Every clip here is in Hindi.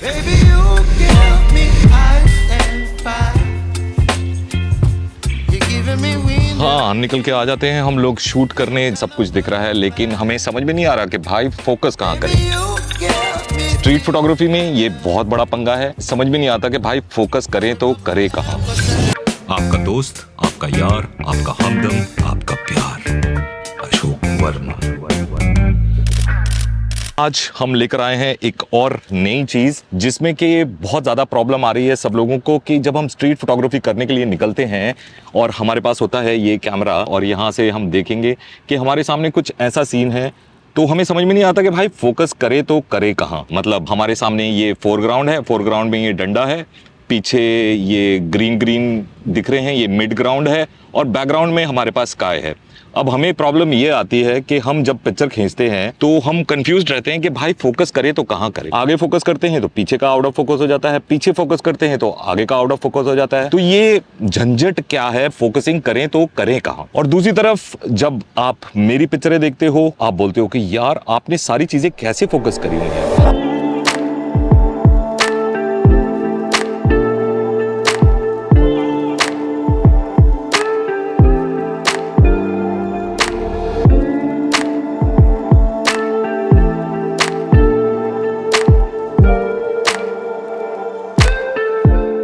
Baby, you give me ice and fire. You're giving me wind. हाँ, निकल के आ जाते हैं हम लोग शूट करने, सब कुछ दिख रहा है, लेकिन हमें समझ में नहीं आ रहा कि भाई फोकस कहाँ करें। You give me street photography में ये बहुत बड़ा पंगा है, समझ में नहीं आता कि भाई फोकस करें तो करे कहाँ। आपका दोस्त, आपका यार, आपका हमदम, आपका प्यार, अशोक वर्मा। आज हम लेकर आए हैं एक और नई चीज जिसमें कि बहुत ज्यादा प्रॉब्लम आ रही है सब लोगों को कि जब हम स्ट्रीट फोटोग्राफी करने के लिए निकलते हैं और हमारे पास होता है ये कैमरा और यहाँ से हम देखेंगे कि हमारे सामने कुछ ऐसा सीन है, तो हमें समझ में नहीं आता कि भाई फोकस करे तो करे कहाँ। मतलब हमारे सामने ये फोरग्राउंड है, फोरग्राउंड में ये डंडा है, पीछे ये ग्रीन ग्रीन दिख रहे हैं, ये मिड ग्राउंड है और बैकग्राउंड में हमारे पास स्काई है। अब हमें प्रॉब्लम ये आती है कि हम जब पिक्चर खींचते हैं तो हम कंफ्यूज रहते हैं कि भाई फोकस करे तो कहाँ करें। आगे फोकस करते हैं तो पीछे का आउट ऑफ फोकस हो जाता है, पीछे फोकस करते हैं तो आगे का आउट ऑफ फोकस हो जाता है। तो ये झंझट क्या है, फोकसिंग करें तो करें कहाँ। और दूसरी तरफ जब आप मेरी पिक्चरें देखते हो, आप बोलते हो कि यार आपने सारी चीजें कैसे फोकस करी हुई हैं।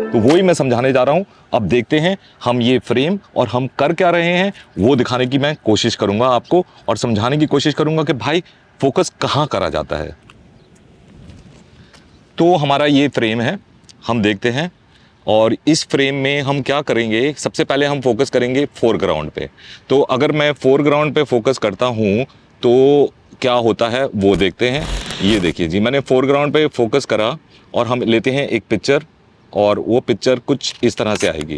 तो वही मैं समझाने जा रहा हूं। अब देखते हैं हम ये फ्रेम और हम कर क्या रहे हैं वो दिखाने की मैं कोशिश करूंगा आपको, और समझाने की कोशिश करूंगा कि भाई फोकस कहां करा जाता है। तो हमारा ये फ्रेम है, हम देखते हैं, और इस फ्रेम में हम क्या करेंगे, सबसे पहले हम फोकस करेंगे फोरग्राउंड पे। तो अगर मैं फोरग्राउंड पे फोकस करता हूं तो क्या होता है वो देखते हैं। ये देखिए जी, मैंने फोरग्राउंड पे फोकस करा और हम लेते हैं एक पिक्चर, और वो पिक्चर कुछ इस तरह से आएगी।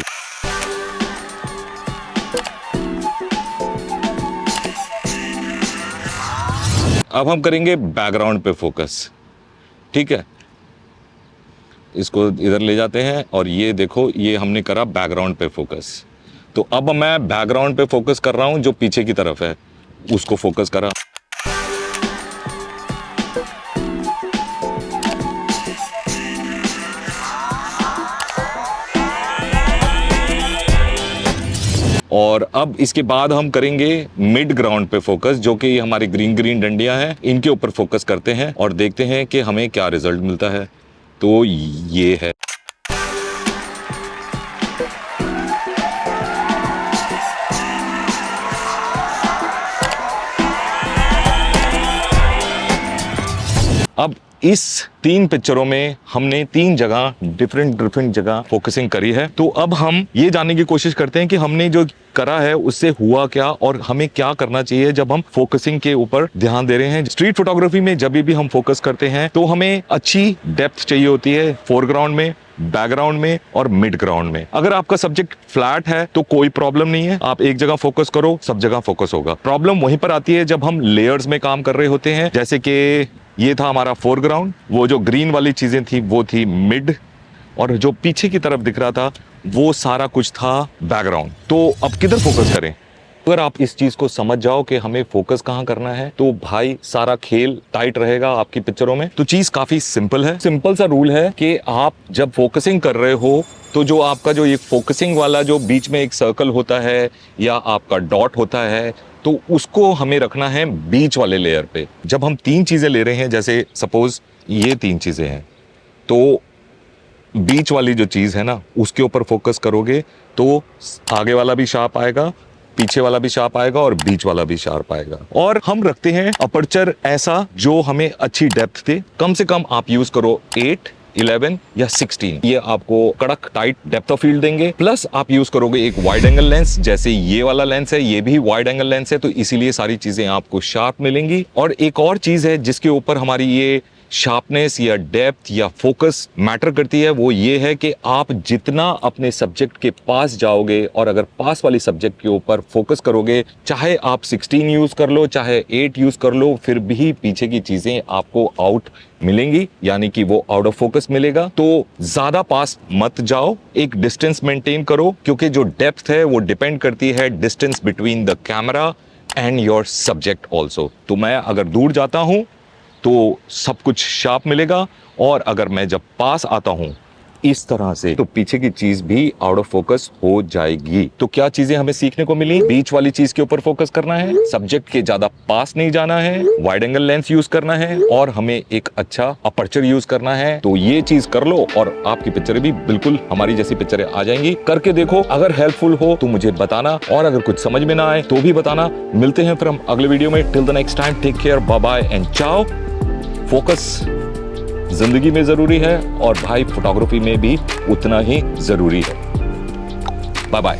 अब हम करेंगे बैकग्राउंड पे फोकस, ठीक है। इसको इधर ले जाते हैं और ये देखो, ये हमने करा बैकग्राउंड पे फोकस। तो अब मैं बैकग्राउंड पे फोकस कर रहा हूं, जो पीछे की तरफ है उसको फोकस करा। और अब इसके बाद हम करेंगे मिड ग्राउंड पे फोकस, जो कि हमारी ग्रीन ग्रीन डंडियां हैं, इनके ऊपर फोकस करते हैं और देखते हैं कि हमें क्या रिजल्ट मिलता है। तो ये है। अब इस 3 पिक्चरों में हमने 3 जगह डिफरेंट जगह फोकसिंग करी है। तो अब हम ये जानने की कोशिश करते हैं कि हमने जो करा है उससे हुआ क्या और हमें क्या करना चाहिए जब हम फोकसिंग के ऊपर ध्यान दे रहे हैं। स्ट्रीट फोटोग्राफी में जब भी हम फोकस करते हैं तो हमें अच्छी डेप्थ चाहिए होती है, फोरग्राउंड में, बैकग्राउंड में और मिड ग्राउंड में। अगर आपका सब्जेक्ट फ्लैट है तो कोई प्रॉब्लम नहीं है, आप एक जगह फोकस करो, सब जगह फोकस होगा। प्रॉब्लम वहीं पर आती है जब हम लेयर्स में काम कर रहे होते हैं, जैसे कि ये था हमारा फोरग्राउंड, वो जो ग्रीन वाली चीजें थी वो थी मिड, और जो पीछे की तरफ दिख रहा था वो सारा कुछ था बैकग्राउंड। तो अब किधर फोकस करें? अगर आप इस चीज को समझ जाओ कि हमें फोकस कहाँ करना है तो भाई सारा खेल टाइट रहेगा आपकी पिक्चरों में। तो चीज काफी सिंपल है, सिंपल सा रूल है कि आप जब फोकसिंग कर रहे हो तो जो आपका जो ये फोकसिंग वाला जो बीच में एक सर्कल होता है या आपका डॉट होता है, तो उसको हमें रखना है बीच वाले लेयर पे। जब हम 3 चीजें ले रहे हैं, जैसे सपोज ये 3 चीजें हैं, तो बीच वाली जो चीज है ना उसके ऊपर फोकस करोगे तो आगे वाला भी शार्प आएगा, पीछे वाला भी शार्प आएगा और बीच वाला भी शार्प आएगा। और हम रखते हैं अपर्चर ऐसा जो हमें अच्छी डेप्थ दे। कम से कम आप यूज करो 8, 11 या 16, ये आपको कड़क टाइट डेप्थ ऑफ फील्ड देंगे। प्लस आप यूज करोगे एक वाइड एंगल लेंस, जैसे ये वाला लेंस है, ये भी वाइड एंगल लेंस है, तो इसीलिए सारी चीजें आपको शार्प मिलेंगी। और एक और चीज है जिसके ऊपर हमारी ये शार्पनेस या डेप्थ या फोकस मैटर करती है, वो ये है कि आप जितना अपने सब्जेक्ट के पास जाओगे और अगर पास वाली सब्जेक्ट के ऊपर फोकस करोगे, चाहे आप 16 यूज कर लो, चाहे 8 यूज कर लो, फिर भी पीछे की चीजें आपको आउट मिलेंगी, यानी कि वो आउट ऑफ फोकस मिलेगा। तो ज्यादा पास मत जाओ, एक डिस्टेंस मेंटेन करो, क्योंकि जो डेप्थ है वो डिपेंड करती है distance between the camera and your subject also. तो मैं अगर दूर जाता हूं तो सब कुछ शार्प मिलेगा। और अगर मैं जब पास आता हूं इस तरह से, तो पीछे की चीज भी आउट ऑफ फोकस हो जाएगी। तो क्या चीजें हमें सीखने को मिली? बीच वाली चीज के ऊपर फोकस करना है, सब्जेक्ट के ज्यादा पास नहीं जाना है, वाइड एंगल लेंस यूज करना है, और हमें एक अच्छा अपर्चर यूज करना है। तो ये चीज कर लो और आपकी पिक्चरें भी बिल्कुल हमारी जैसी पिक्चरें आ जाएंगी। करके देखो, अगर हेल्पफुल हो तो मुझे बताना, और अगर कुछ समझ में ना आए तो भी बताना। मिलते हैं फिर हम अगले वीडियो में। Till the next time, take care, bye bye and ciao. Focus जिंदगी में जरूरी है, और भाई फोटोग्राफी में भी उतना ही जरूरी है। Bye bye.